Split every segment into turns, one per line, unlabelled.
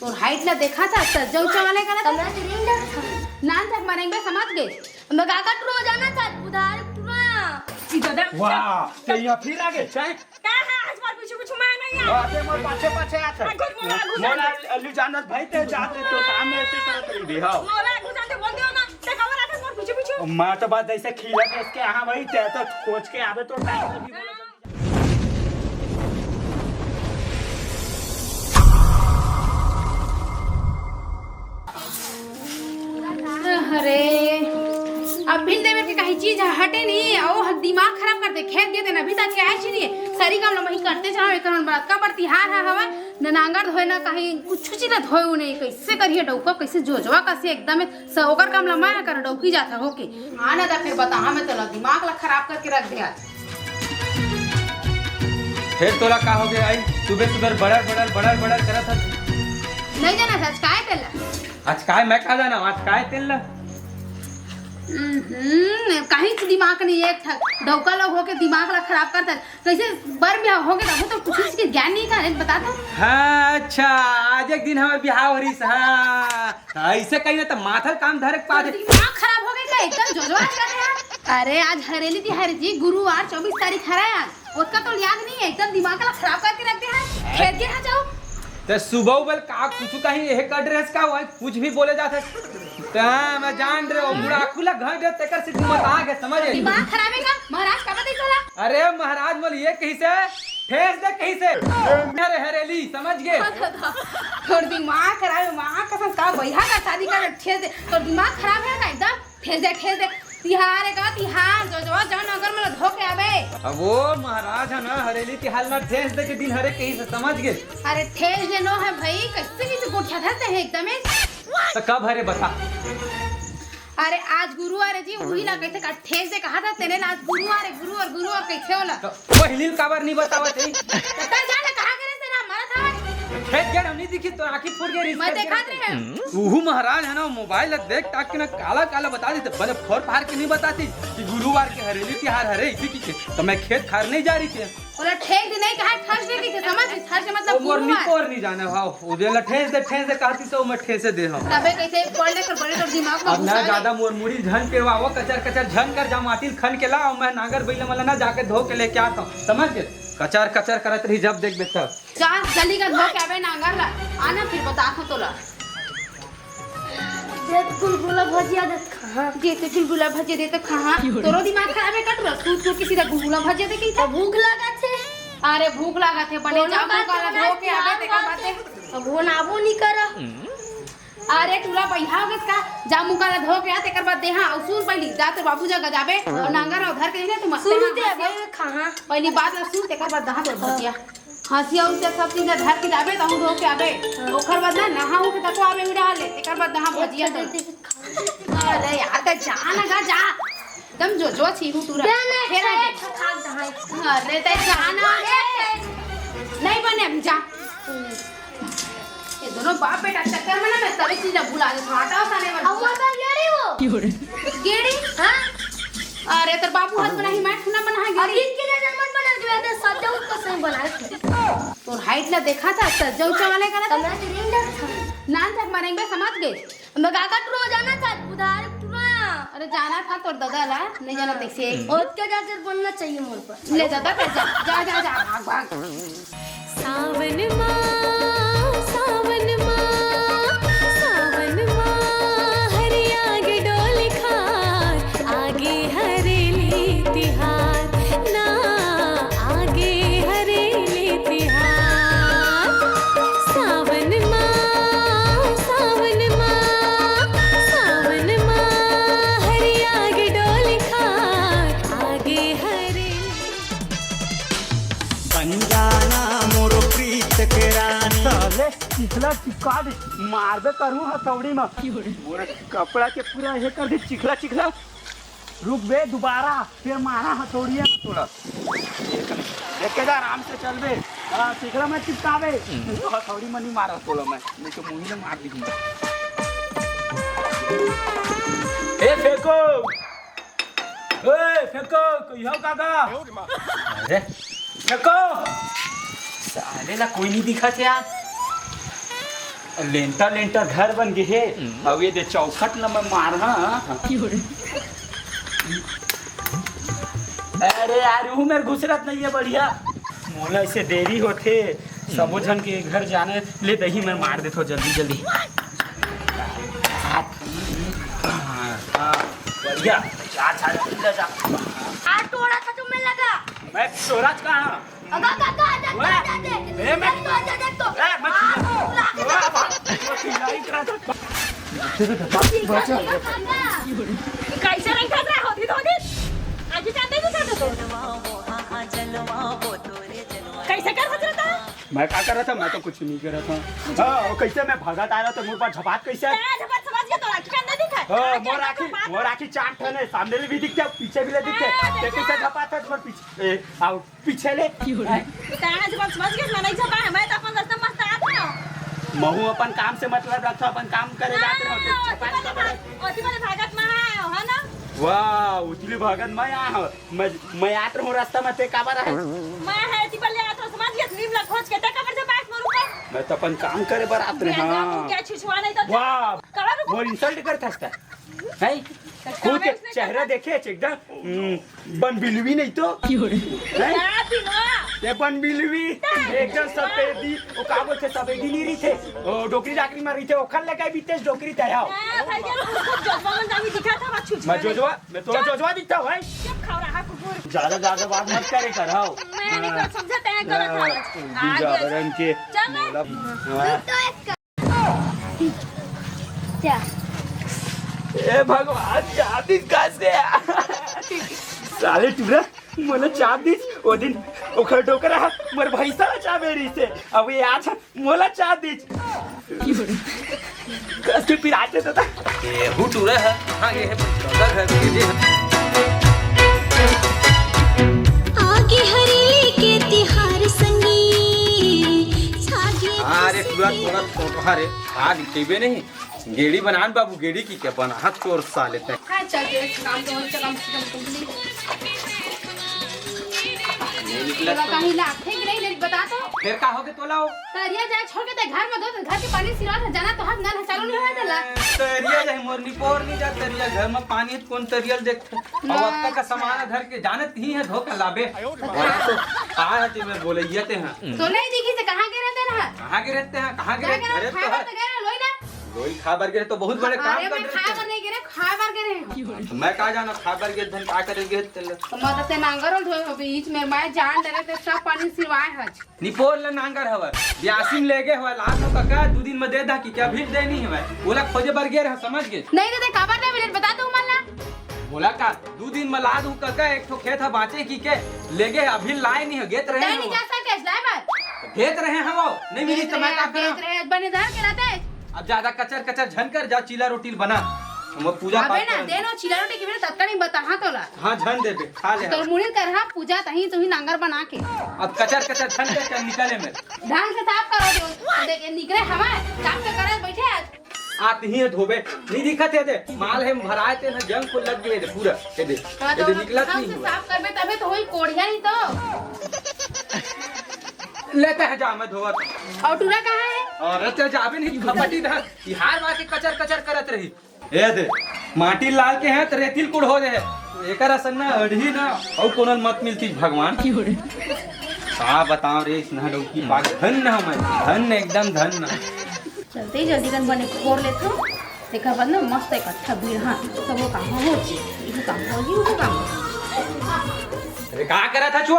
तो हाइट ला देखा था सज्जो चवाले का ना
कमरा नहीं था
नान तक मरेंगे समझ गए
मैं काका टुरो जाना था उधार टुरो
सीधा
वाह ते यहाँ फिर आगे चाहे
का है आसपास पीछे पीछे मैं नहीं आ
आते मोर पाछे पाछे आता मोला अल्लू जानत भाई ते जात रे तो काम में ते करत रही बे हां
मोला गुजाते बोल दियो ना ते खबर आते मोर पीछे पीछे
मां तो बात ऐसे खीला के इसके हां भाई ते तो खोज के आवे तो टाइम लगी बोला
अरे अब भिंडे में के कहीं चीज हटे नहीं ओ दिमाग खराब कर दे खेत दे देना अभी तक क्या है नहीं सारी काम लमही करते चलो एकरन बात का बढ़ती हार है हवा न नांगर धोए ना कहीं कुछ चीज ना धोए नहीं कैसे करिए डौका कैसे जोजवा कैसे एकदम से ओकर काम लमा कर डौकी जाता होके आना दा फिर बता हमें तो दिमाग ला खराब करके रख दे आज
फिर तोला का हो गया आई सुबह सुबह बड़र करत था
नहीं जाना सच काय तेला
आज काय मैं खा जाना आज काय तेल ला
कहीं दिमाग नहीं एक था डौका लोग होके दिमाग ला खराब करता कैसे बर ब्याह हो गया वो तो कुछ चीज के ज्ञान नहीं था बता दो
हाँ अच्छा आज एक दिन हमारे बिहाव हो रही हाँ ऐसे कहीं ना तो माथल काम धरे के पास
दिमाग खराब हो गया एकदम जोजवा कर रहे हैं अरे आज हरेली तिहारी जी गुरुवार 24 तारीख है आज उसका तो याद नहीं है एकदम दिमाग ला खराब करके रखते हैं खेत के यहाँ जाओ
तो सुबह उबल का कुछ कहीं यह का ड्रेस का हुआ कुछ भी बोले जाते मैं जान रहे हो बुढ़ा खुला घर दे तेकर से मत आ गए समझ
दिमाग खराब है का महाराज का बता तोला
अरे महाराज बोल ये कहीं से ठेस दे कहीं से मेरे हरेली समझ गए
थोड़ा दिमाग खराब है मां का का भैया का शादी का ठेस दे तो दिमाग खराब है का एकदम ठेस दे तिहार का तिहार जो जन अगर में धो के आवे
अब वो महाराज है ना हरेली के हाल में ठेस दे के दिन हरे कहीं से समझ गए
अरे ठेस जे नो है भाई कैसे गोठा धरते हैं एकदम
तो कब हरे बता
अरे आज गुरुवार है जी वही ला कैसे का ठेस से कहा था तेरे आज गुरुवार कैसे होला
तो पहली खबर नहीं बतावत है
तो जाने कहा करे तेरा हमारा था
खेत गया हमने दिखी तो आंखें फूट गई
मैं देखा रहे
उहू महाराज है ना मोबाइल देख ताक के ना काला काला बता देते बने फोर फार के नहीं बताती कि गुरुवार के हरेली तिहार हरे इसी की तो मैं खेत खार नहीं जा रही थी
बोला ठेस दे नहीं कहा ठेस दे की समझ ठेस मतलब
मोर निकोर नहीं जाने भाव उदे ला ठेस दे कहती तो मैं ठेसे दे हम
तबे कैसे पढ़ ले कर बड़े तो दिमाग में
अब ना ज्यादा मोर मुड़ी झन के वाओ कचर झन कर जा माटी खन के लाओ मैं नागर बैल मला ना जाके धो के लेके आता हूं समझ गए कचर करत रही जब देख बेटा
चार जल्दी का धो के आवे नांगर ला आना फिर बता खो तोला
देत गुलगुला भजिया देत कहां
देते गुलगुला भजे देते कहां तोरो दिमाग खराब है कटरा तू किसी का गुलगुला भजे दे की
तो भूख लगा थे
अरे भूख लगा थे बने जा का धो के आवे ते का बातें
अब वो नाबो नहीं करा
अरे तुला भैया होगस का जामू का धो के आते कर बाद देहा और सुन पहली जाते बाबू जगह जाबे और नांगर उधर के ने तुम
सुन दे भाई कहां
पहली बात ला सुन ते कर बाद दहा भजिया हंसिया उसे सब चीज धर के जाबे तो धो के आबे ओखर बाद ना नहाऊ के तको आबे उड़ा ले ते कर बाद दहा भजिया दे अरे यार त जा जा एकदम जो छीरू तू
फिर खा दहाई
अरे ते जाना नहीं बने हम जा ये दोनों बाप बेटा चक्कर में ना मैं सभी चीजें भुला दे हटाओ साले वाला
अब मत गेड़ी वो
गेड़ी
हां
अरे तेरे बाबू हाथ बना ही मैं खाना बना है
और इसके लिए जन्मत बना के बाद सजौ को सही बनाए
तो हाइट ला देखा था सजौ चवाले का ना
कमरा नहीं था
नान तक मरेंगे समझ गए
मैं काका टुरो जाना था उधार टुरो
अरे जाना था तो दादा ला नहीं जाना कैसे
और क्या जाकर बनना चाहिए मोर पर
ले दादा कर जा भाग
सावन माँ हरे आगे डोल खार आगे हरेली तिहार ना आगे हरेली तिहार सावन माँ हरे आगे डोल खार आगे हरेली
बंजाना मोरो प्रीत के रानी साले चिखला चिपका दे मारबे करूं हथौड़ी में मोर कपड़ा के पूरा हे कर दे चिखला रुक बे दोबारा फिर मारा हथौड़िया में तोड़ा देखे जा आराम से चल बे चिखला में चिपकावे तो हथौड़ी में नहीं मारा तोड़ा मैं नहीं तो मुंह में मार दूंगा ए फेंको कोई हो काका अरे फेंको साले ला कोई नहीं दिखा थे यार लेंटर घर बन गए है। अब ये दे चौखट न मैं मार अरे यार वो मेरे घुसरत नहीं है बढ़िया मोला ऐसे देरी होते सबो जन के घर जाने ले दही मैं मार देता जल्दी बढ़िया जा
टोड़ा था तुम्हें लगा
मैं स्वराज कहाँ
अगा देख तो कैसे नहीं कर रहा होती तो आज चाहते कैसे कर सकता
मैं क्या कर रहा था मैं तो कुछ नहीं कर रहा था हाँ कैसे मैं भगत आ रहा था मुझ पर झपाट कैसे मोर आखी चार ठन है सामने भी दिखते पीछे भी ले दिखते कैसे झपाट है पीछे पीछे ले महू अपन काम से मतलब रखा अपन काम करे जाते वाह उतली भगत मैं यहाँ मैं आत रहूँ रास्ता में ते काबर है मैं तो अपन काम करे बर आत रहे हाँ वाह मोर इंसल्ट करता है खुद चेहरा देखे एकदम बनबिलवी नहीं तो ये बनबिलवी एकदम सफेदी वो का बोलते सफेदी नहीं रही थे ओ डोकरी जाकरी में रही थे ओखल लगा बीतेस डोकरी तय आओ मैं तो जोजवा दिखता हूं भाई ज्यादा बात मत करे कराओ बीजावरण के ए भगवान चाबी कैसे साले टुरा मला चाबी ओ दिन ओखर डोकरा मर भैसा चाबेरी से अब ये आज मोला चाबी कैसे पिराते था
ये हुटूरा है हां ये है उधर है ये
आगे हरेली के तिहार संगी
अरे पूरा छोटा रे आज केबे नहीं गेड़ी बनान बाबू गेड़ी की क्या बना हाथ चोर साले ते
कहीं लाथे कि नहीं ले बता तो
फिर का होगे तोलाओ
तरिया जाए छोड़ के ते घर में दो तो घर के पानी सिरा था जाना तो हम नल चालू नहीं होए देला
तरिया जाए मोरनी पोर नहीं जा तरिया घर में पानी कौन तरियल देखते और वक्त का सामान घर के जानत ही है धोखा लाबे तो कहां है ते मैं बोलैया ते हैं
तो नहीं दिखी से कहां के रहते ना
कहां के रहते हैं कहां के रहते
अरे तो लोई ना
लोई खाबर के तो बहुत बड़े काम कर
खा कर नहीं गिरे खा बार करे
तो मैं कहा जाना खाबर के धन का करेंगे
मत से नांगर धो बीच में मैं जान डरे ते सब पानी सिरवाए हज
निपोर ले नांगर हवा ब्यासिम लेगे हवा लाख नो काका 2 दिन में दे दा कि क्या भीड़ देनी है बोला खोजे बर गए रहा समझ गए
नहीं देते खबर नहीं मिले बता दो मल्ला
बोला का 2 दिन में ला दूं काका एक ठो खेत है बाचे की के लेगे अभी लाए नहीं है गेत रहे
नहीं जा सके लाए मत
गेत रहे हैं वो नहीं मिली तो मैं का
गेत रहे बने धर के रहते
अब ज्यादा कचर झन कर जा चीला रोटी बना हम पूजा
पाठ अबे ना देनो चीला रोटी के बिना तत्का नहीं बता हां तोला
हां झन दे बे खा ले
तो मुड़ी कर हां पूजा तही तुही नांगर बना के
अब कचर झन के चल निकले में
ढंग से साफ करो दो देख निकले हवा काम से करे बैठे आज
आते ही धोबे नहीं दिखत है दे माल है भराए ते ना जंग को लग गए पूरा ये दे निकलत नहीं
साफ करबे तबे तो होई कोढ़िया नहीं तो
लेते हैं जा मैं धोवत
और टूरा कहां है
और रते जाबे नहीं खपटी धा बिहार वा के कचर करत रही ए दे माटी लाल के हैं त रेतिल कुड़ हो जाए एकर असन ना अढ़ी ना और कोनल मत मिलती भगवान की होड़े का बताओ रे इस नहडो की बात धन ना मैं धन एकदम धन ना
चलते ही जल्दी कन बने खोर लेतो देखा बंद मस्त इकट्ठा भीड़ हां सब वो काम हो जी ये काम हो जी वो काम
अरे का करा था छो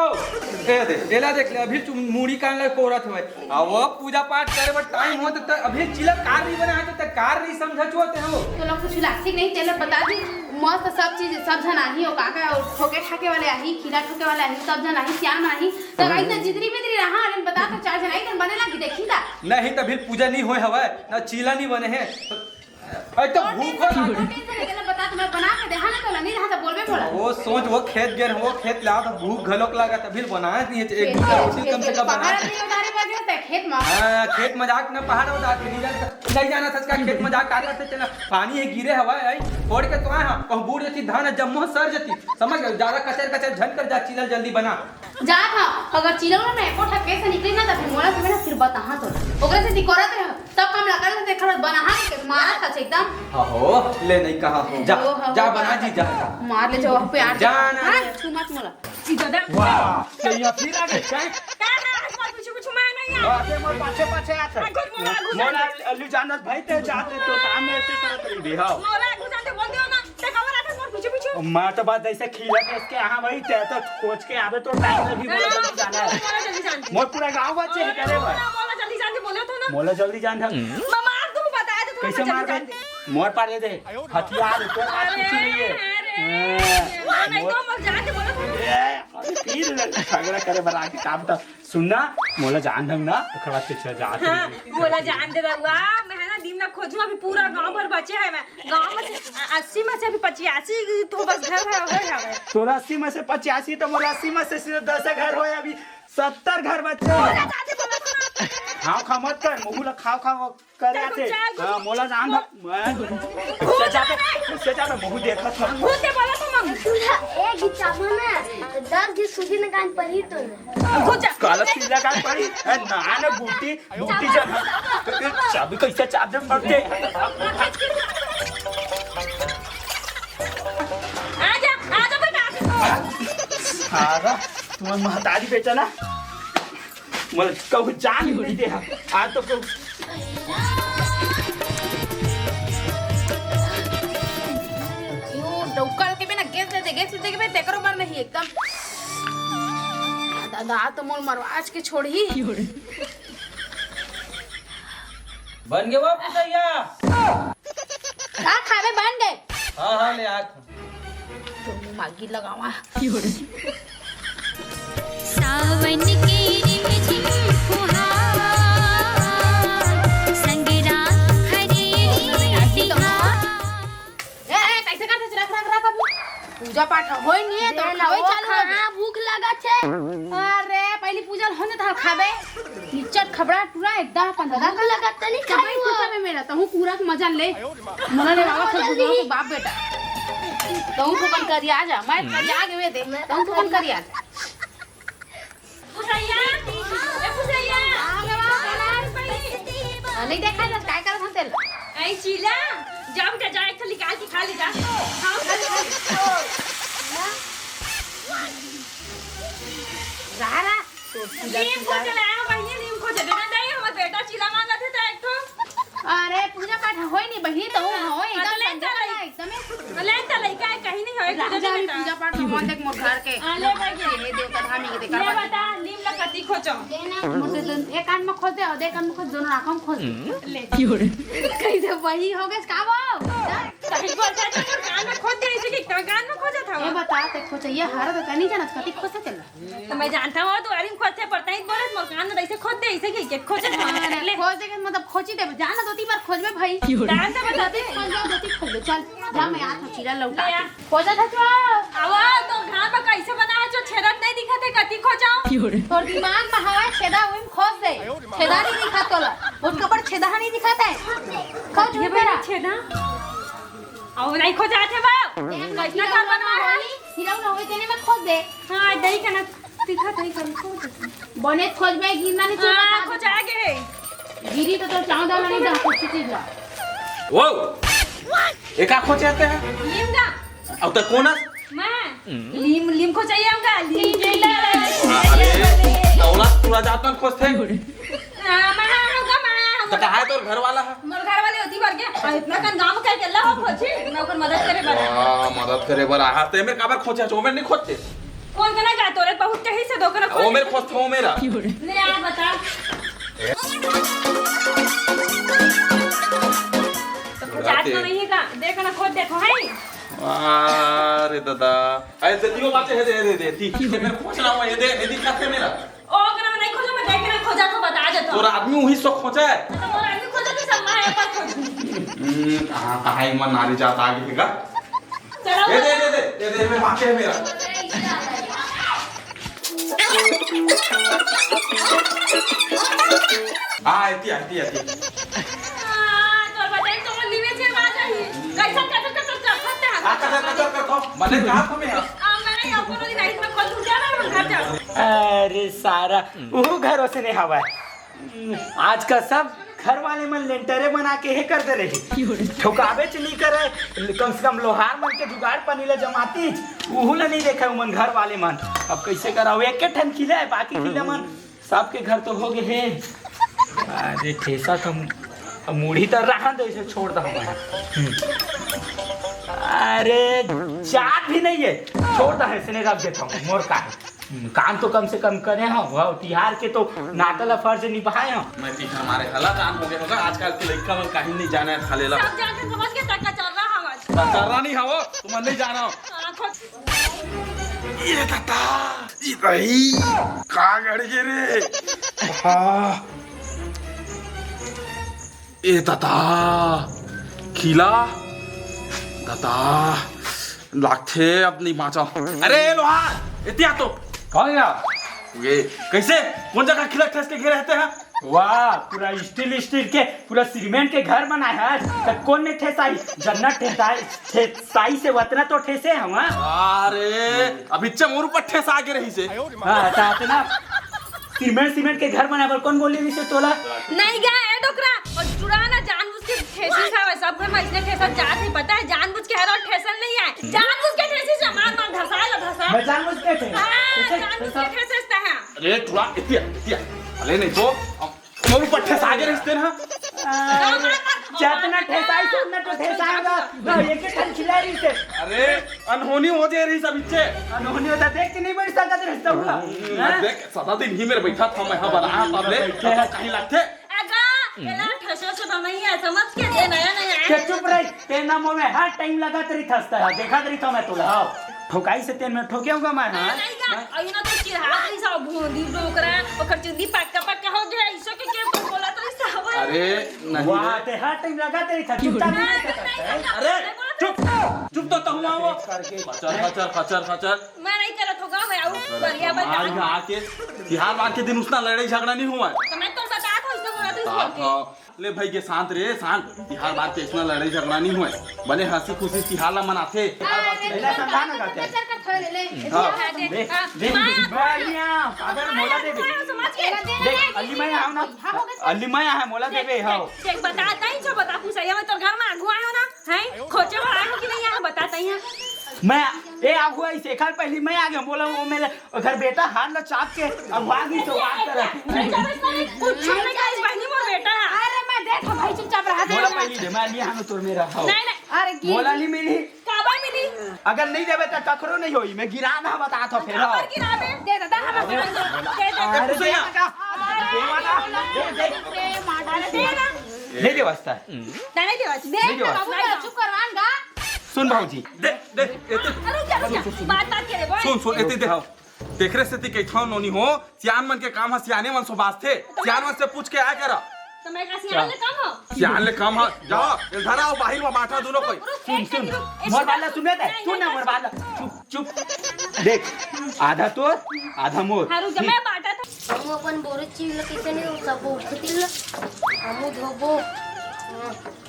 ए दे एला देख ले अभी तुम मूड़ी कान ले कोरत है अब वो पूजा पाठ करे बट टाइम हो तो अभी चिला कार नहीं बना है तो कार नहीं समझ छो ते हो
तो लोग कुछ लास्टिक नहीं तेल बता दी मस्त सब चीज सब जन आही हो काका और ठोके ठाके वाले आही खिला ठोके वाले आही सब जन आही श्याम आही तो गाइस ना जितनी भी रहा अरे बता तो चार जन आई तन बने लगी देखी ता
नहीं तो भी पूजा नहीं होय हवे ना चीला नहीं बने हैं अरे तो भूख
बता तो मैं बना के देखा ना तो नहीं रहा तो बोलबे बोला
वो सोच वो खेत गेर वो खेत ला तो भूख घलोक लगा तभी बनाया नहीं है एक दूसरा उसी कम से कम बना
खेत में
खेत मजाक ना पहाड़ उड़ा के नहीं जाना था इसका खेत में जा काट करते चला पानी है गिरे हवा है फोड़ के तो आए हम कहूं बूढ़ जती धान जम्मो सर जती समझ गए ज्यादा कचर कचर झन कर जा चिलल जल्दी बना
जा था अगर चिलवा में एको ठके से निकली ना त फिर मोला से ना फिर बता तो ओकरे से दिकोरत रह सब काम लगा के देखत बना के मारा था एकदम
हो ले नहीं कहा हो जा जा बना जी जा
मार ले जो पे आ
जाना
छू मत मोला
वाह सही फिर आ गए काय
कुछ मैं नहीं आ
आते मोर पाछे पाछे आते मोला अल्लू जानत भाई ते जाते तो काम में ऐसे करत रही बे हां
मोरा गुजाते बोल दियो ना ते खबर आते मोर पीछे
मां तो बात ऐसे खीला के इसके हां भाई ते तो कोच के आवे तो टाइम में भी बोले जल्दी जाना है
मोरा जल्दी जान
मोर पूरा गांव बच्चे है करे भाई
मोरा जल्दी जान बोले तो ना
मोला जल्दी जान था
मामा तुम बताया तो
कैसे मार दे मोर पार दे हथियार तो आज कुछ नहीं है
नहीं तो मर जाके बोले
झगड़ा करे बना के काम तो सुनना मोला जान दंग ना तो खड़ा पीछे जाते
बोला जान दे रहुआ मैं है ना दिन ना खोजूं अभी पूरा गांव भर बचे है मैं गांव में से 80 में से अभी 85 तो बस घर है
तो 80 में से 85 तो मोला 80 में से सिर्फ 10 घर होए अभी 70 घर बचे खाओ खा मत कर मुहुला खाओ खाओ कर आते हां मोला जान मैं उससे जाके मुहु देखा था
भूते बोला तो मम
एक गिचामा ना 10 की सूजी में कान पड़ी तो
भूत
काला सीधा कान पड़ी ना ना बूटी जब चाबी कैसे चाब दे पड़ते
आजा बेटा
सारा तुम महतारी बेटा ना मोला कहू जान नहीं दे आज तो
डौकल के बिना गैस दे के ते करो मर नहीं एकदम दादा तो मोल मरवाज के छोड़ी
बन गए बाप भैया
का खावे बन गए
हां हां ले आ
तो मागी लगावा
सावन के रिमझिम फुहार संगरात हरेली बिहार
ए कैसे करते रख अभी पूजा पाठ होई नहीं तो खावे चल
हां भूख लगा छे
अरे पहली पूजा होने था खावे निचट खबड़ा पूरा एकदम 15 का लगा तनी खाई पूजा में मेरा तो हूं पूरा मजा ले मन ले बाबा खुद को बाप बेटा तो हूं फोन करी आ जा मैं जा के दे तो हूं फोन करी आ जा
पुसैया ए पुसैया
नहीं देखा जा काय करत हते
ऐ चीला जब के जाए तो निकाल के खा ले जा
रारा
नीम को चलाया बहिनी नीम को चले ना दे हमर बेटा चीला मांगा थे तो एक तो
अरे पूजा पाठ होई नहीं बहिनी तो होई एकदम
ले तो लइका कहीं नहीं होए
राजा भी पूजा पाठ में मन देख मोर घर के
ले भाई
हे देवता धामी के
ले
देखा
बता नीम ला कति खोचो
एक कान में खोज दे और दे कान में खोज दोनों आंखों में खोज ले कैसे वही हो गए का वो
कहीं बोलता है तो कान में खोद दे इसे कि कान में खोजा था
ये बता ते खोज ये हारा तो नहीं जाना कति खोज चल
तो मैं जानता हूं तो अरिम खोदते पड़ता है बोले मोर कान में ऐसे खोद दे इसे कि खोज ले
खोज दे मतलब खोजी दे जाना दो तीन बार खोजबे भाई
डाल दे बता दे
खोज दो तीन खोज चल जा मैं आ छीरा लौटा
ले आ।
खोजा था जो
आवा तो घर में कैसे बनाया जो छेदत नहीं दिखते कति खोजाओ
और दिमाग में हवा छेदा हुई खोज दे छेदा नहीं दिखा तोला और कपड़ छेदा नहीं दिखाता है खोज
ये
मेरा
बड़ा छेदा और नहीं खोजा थे बा कैसा घर बनवा है
हिराव ना होए तेने में खोज दे
हां दही का ना दिखा दही का खोज
बने खोजबे गिरना नहीं चाहिए
हां खोजा गे
गिरी तो चांदा नहीं दा कुछ चीज ला
वो एक आ खोचे आते हैं
लीम का
अब तक कौन है
मैं लीम लीम को चाहिए हमका लीम ले ले
अरे औरत पूरा जात में खोजते हैं
मैं
तो कहा है तो घर वाला है
मोर घर वाले होती भर के इतना कन गांव के अकेला हो खोजी मैं ओकर मदद करे बड़ा
वाह मदद करे बरा हां ते मेरे काबर खोचे ओ मेरे नहीं खोजते
कौन कना जा तोरे बहुत कहीं से दोकरा
ओ मेरे खोजते हो मेरा
ले आ बता तो जात में नहीं है का देख ना खोज देखो है
अरे दादा ऐसे दियो बातें है दे ती मेरे खोज रहा हूं ये दे खाते मेरा
ओ कना नहीं खोजा मैं देख ना खोजा तो बता देता
तोरा आदमी वही सो खोजा है
तो मोर आदमी खोजा तो सब मैं पर खोज
कहां है मन नारी जात आगे का
चलो
दे मेरे पास है मेरा आती ले का हमें
मैंने यहाँ पर नहीं मैं कल दूर जाना है घर जा।
अरे सारा वो घरों से नहीं हवा आज का सब घर वाले मन लेंटरे बना के हे कर दे रही ठोकावे च नहीं करे कम से कम लोहार मन के जुगाड़ पनीले जमाती उहू ले नहीं देखा मन घर वाले मन अब कैसे कराओ एक के ठन खिला है बाकी खिला मन सबके घर तो हो गए हैं। अरे ठेसा तो मूढ़ी तो रहा दे इसे छोड़ दो अरे चाट भी नहीं है छोड़ दो ऐसे नहीं रख देता हूँ मोर का काम तो कम से कम करे हो तिहार के तो नाटल फर्ज निभाए हो।
मैं हमारे हालात आम हो गए होगा आजकल के लड़का मन कहीं नहीं जाना है खाले ला
सब जाके समझ के टक्का चल रहा है आज।
करना नहीं हो तुम नहीं जाना
ये तता ये भाई कहाँ गड़ गए रे हाँ ये तता खिला तता लागथे अपनी बाँचा अरे लोहार इतना तो
कौन या
ये कैसे कौन जगह खिला ठेस के घेरे रहते हैं
वाह पूरा स्टील स्टील के पूरा सीमेंट के घर बनाए है तो कौन ने ठेसाई जन्नत ठेसाई से वतना तो ठेसे हम
अरे अभी चमोर पर ठेस आगे रही से
हाँ चाहते ना सीमेंट के घर बनाए पर कौन बोली नहीं से तोला
नहीं गया है डोकरा और चुराना जानबूझ के ठेसी था सब घर में इसने ठेसा जात नहीं पता है जानबूझ के हर और ठेसन नहीं है जानबूझ के ठेसी से मार धसाएला धसा
मैं जानबूझ के थे
जानबूझ के ठेसता है।
अरे तुरा इतिया अरे नहीं तो चमोर पर ठेस आगे रहते ना
जितना ठेसाई से उतना तो ठेसाएगा ना ये के ठन खिला रही से
अरे अनहोनी हो जाए रही सब इच्छे
अनहोनी होता देख के नहीं बैठ सकता रहता हुआ
देख सदा दिन ही मेरे बैठा था मैं बनाया तब ले कहीं लगते
एला ठेसा से बनाई है समझ के दे नया नया
के चुप रही तेना मुंह में हर टाइम लगा तेरी थसता है देखा तेरी तो मैं तोला आओ ठोकाई से तेन में ठोकेऊंगा मैं हां
नहीं गा अइना तो चिढ़ा रही सब भूंदी डोकरा ओकर चुंदी पक्का हो जाए ऐसे के तो बोला तो सब
अरे नहीं
वाह ते हर टाइम लगा तेरी था चुपता नहीं
अरे चुप तो हुआ वो खचर
मैं नहीं करत होगा मैं आऊ बढ़िया
आज
बता
आके तिहार बार के दिन उसना लड़ाई झगड़ा नहीं हुआ
तो मैं तो बता था उसको बोला तो
था ले भाई के शांत रे शांत तिहार बार के इसना लड़ाई झगड़ा नहीं हुआ बने हंसी खुशी तिहार ला मनाथे
पहला संधान होगा क्या
चल कर थोड़े ले
दे बालिया अगर मोला दे
समझ के
देख अली मैं आओ ना अली मैं है मोला देबे हां
देख बताता ही जो बता पूछा मैं तो घर में आगू आयो ना हैं खोजे वाला हो कि नहीं आया बताता ही
मैं ए आगु आई से खाल पहली मैं आ गया बोला वो मेरे घर बेटा हाथ ना चाप के अब आगी तो बात कर
कुछ नहीं का इस बहनी मोर बेटा है
अरे मैं देख भाई चुपचाप रहा दे
बोला पहली दे मैं लिया तोर मेरा हां
नहीं
अरे
बोला नहीं मिली
काबा मिली
अगर नहीं देबे तो कखरो नहीं होई मैं गिरा ना बता तो फिर
काबर गिरावे
दे दादा
दे
अरे दे देवाना दे
ना
नहीं दे वास्ता
नहीं दे बस
देख बाबू चुप करवान गा
सुन भाऊजी
दे एते
अरे क्या बात करे बोल
सुन एते देखो देखरे से ती कैथन नोनी हो सियान मन के काम है सियाने मन सो बात थे सियान मन से पूछ के आ कर
तो मैं का सियान ले काम हो
सियान ले काम है जाओ इधर आओ बाहर में बैठा दोनों कोई
सुन मोर वाला सुने दे सुन ना मोर वाला चुप देख आधा तो आधा मोर
हारू जब मैं बाटा था
हम अपन बोरे चीज कैसे नहीं सब उठतिल हम धोबो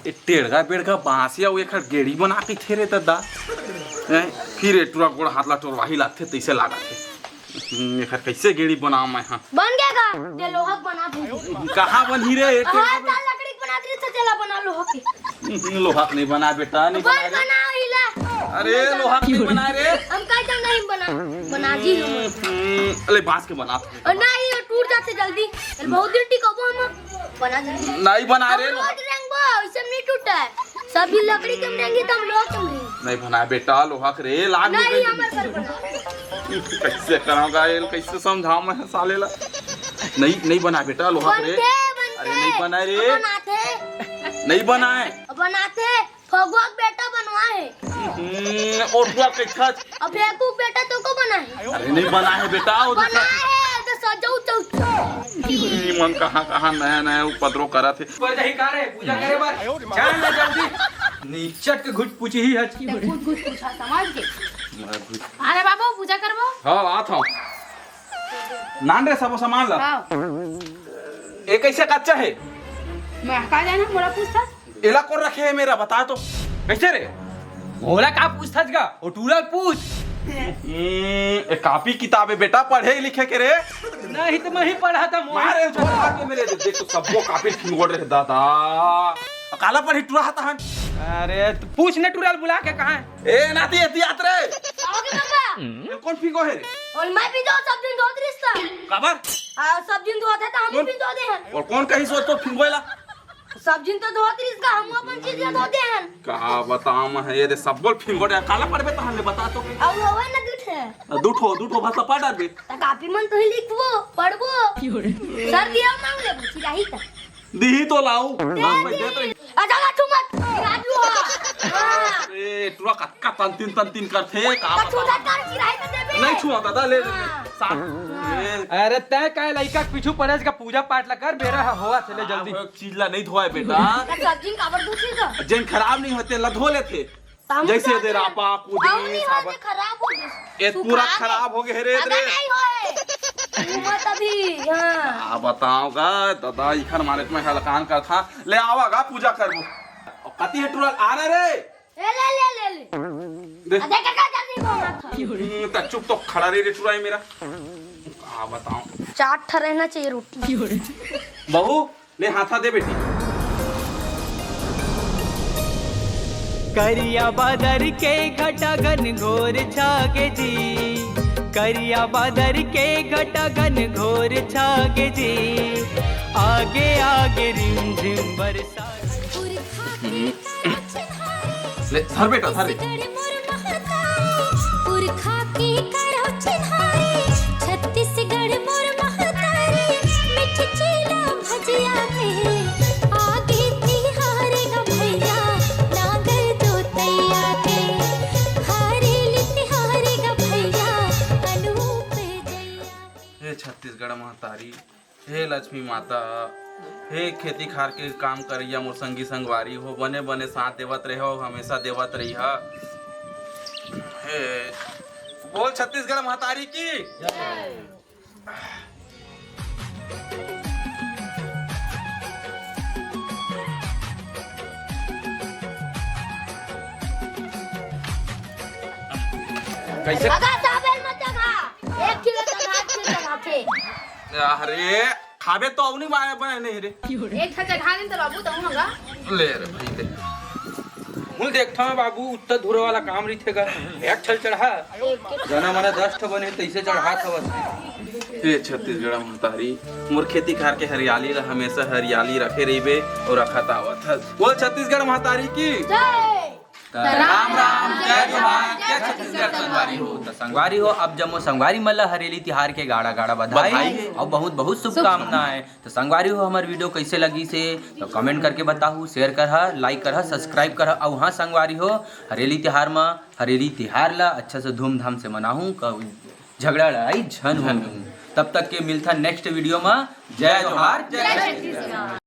ए टेढ़गा पेड़गा बांसिया वो एक गेड़ी बना के थे रे तदा फिर टूरा गोड़ हाथ ला टोरवाही लाथे तैसे लागा थे एखर कैसे गेड़ी बनाऊं मैं हां
बन गया ये लोहा बना दे
कहां बनी रे
हां ता लकड़ी बना दी तो चला बना लोहा के
लोहा नहीं बना बेटा नहीं बना रे
बना हिला
अरे लोहा नहीं बना रे
हम कहते नहीं बना जी हम
अरे बांस के बना
और नहीं ये टूट जाते जल्दी बहुत दिन टिकबो हम बना जल्दी
नहीं बना रे
रोड रेंगबो इससे नहीं टूटा है सभी लकड़ी कम रहेंगे तो हम लोग कम रहेंगे
नहीं बना बेटा लोहा के रे लाग
नहीं हमारे घर बना
कैसे कराऊंगा ये कैसे समझाऊं मैं साले ला नहीं बना बेटा लोहा के रे
बनते
अरे नहीं बना रे
बनाते
नहीं बना है
बनाते फगुआ बेटा बनवा है
और पूरा कैसा
अब एकू बेटा तो को बना है
अरे नहीं बना है बेटा वो
बना है तो सजाऊ चौथा
मन कहाँ नया उपद्रव करा थे
पर दही का रे पूजा करे बार चल ले जल्दी नीचट के घुट पूछी ही हज
कुछ पूछा समझ के अरे बाबू पूजा करबो
हाँ आत हूँ नान रे सब सामान ला
हां
ये कैसे कच्चा है
मैं का जाना मोरा पूछता
एला कौन रखे है मेरा बता तो कैसे रे
ओला का पूछथस गा ओ टूरल पूछ
ए कॉपी किताबे बेटा पढ़े लिखे के रे
नहीं तो मैं ही पढ़ा था
मारे छोड़ के मेरे देख तो सबको कॉपी फिंगोड़ रे दादा काला पढ़ी टूरा था हन
अरे तो पूछ ने टूरल बुला के कहां है
ए नाती एहतियात रे
आओगे पापा
ये कौन फिंगो है रे
और मैं भी दो सब दिन धोत रिश्ता
खबर
सब दिन धोते तो हम भी धो दे हैं
और कौन कहीं सोच तो फिंगोला
सब दिन तो धोत रिश्ता हम अपन चीजें धोते हैं
का बताऊं है ये सब बोल फिंगोड़ काला पढ़बे तो हमने बता तो
और होवे ना दूठे
दूठो भाषा पढ़ डालबे
त कापी मन तो ही लिखबो पढ़बो सर दिया मांग ले बुची रही त
दी तो लाऊ बस भाई दे तो
अच्छा ला तू मत राजू हां
ए टूरा कक्का तन तीन करथे का
तो छुदा कर चिराई त देबे
नहीं छुआ दादा ले साथ
अरे तय का लइका के पीछू पड़े का पूजा पाठ ला कर बेरा होवा चले जल्दी
चीज ला नहीं धोए बेटा
सब्जी काबर दूसरी का
जिन खराब नहीं होते ला धो लेते जैसे दे रापा कूदी साबा
खराब हो गई
ये पूरा खराब हो गए रे रे
नहीं होए मत अभी हां
आ बताओगा दादा इखर मारे में हलकान कर था ले आवागा पूजा करबो कति है टूरा आ रे
ले
दे
देख का जल्दी को मत
त चुप तो खड़ा रे टूरा मेरा आ बताओ
चाट ठा रहना चाहिए रोटी
बहू ले हाथा दे बेटी
करिया बादर के घटा घन घोर छागे जी करिया बादर के घटा घन घोर छागे जी आगे आगे रिम झिम बरसा
ले धर बेटा धर
पुरखा की करो चिन्हारी छत्तीसगढ़ मोर महतारी मिठ चीला भजिया के आगे तिहारेगा भैया नागर दो तैया के हारेली तिहारेगा भैया अनूप जैया
हे छत्तीसगढ़ महतारी हे लक्ष्मी माता हे खेती खार के काम करिया मोर संगी संगवारी हो बने बने साथ देवत रहे हो हमेशा देवत रही है हे बोल छत्तीसगढ़ महतारी की कैसे
लगा चावल मत खा 1 किलो चढ़ा के
अरे खाबे तो अवनी मारे बने नहीं रे
एक था चढ़ा दिन तो बाबू तो होगा
ले रे भाई ले
मुल देखता मैं बाबू उत्तर धुरे वाला काम रही थेगा एक छल चढ़ा जना मना 10 ठो बने तैसे चढ़ा था बस
हे छत्तीसगढ़ महतारी मोर खेती खार के हरियाली ला हमेशा हरियाली रखे रहिबे और रखत आवत है बोल छत्तीसगढ़ महतारी की
राम राम जय जोहार जय छत्तीसगढ़ संगवारी हो तो संगवारी हो अब जमो संगवारी मल्ला हरेली तिहार के गाड़ा गाड़ा बधाई और बहुत बहुत शुभकामनाएं तो संगवारी हो हमार वीडियो कैसे लगी से तो कमेंट करके बताहू शेयर करहा लाइक करहा सब्सक्राइब करहा और हाँ संगवारी हो हरेली तिहार में हरेली तिहार ला अच्छा से धूमधाम से मनाहूँ झगड़ा लड़ाई झन हो तब तक के मिलता नेक्स्ट वीडियो में जय जोहार जय छत्तीसगढ़।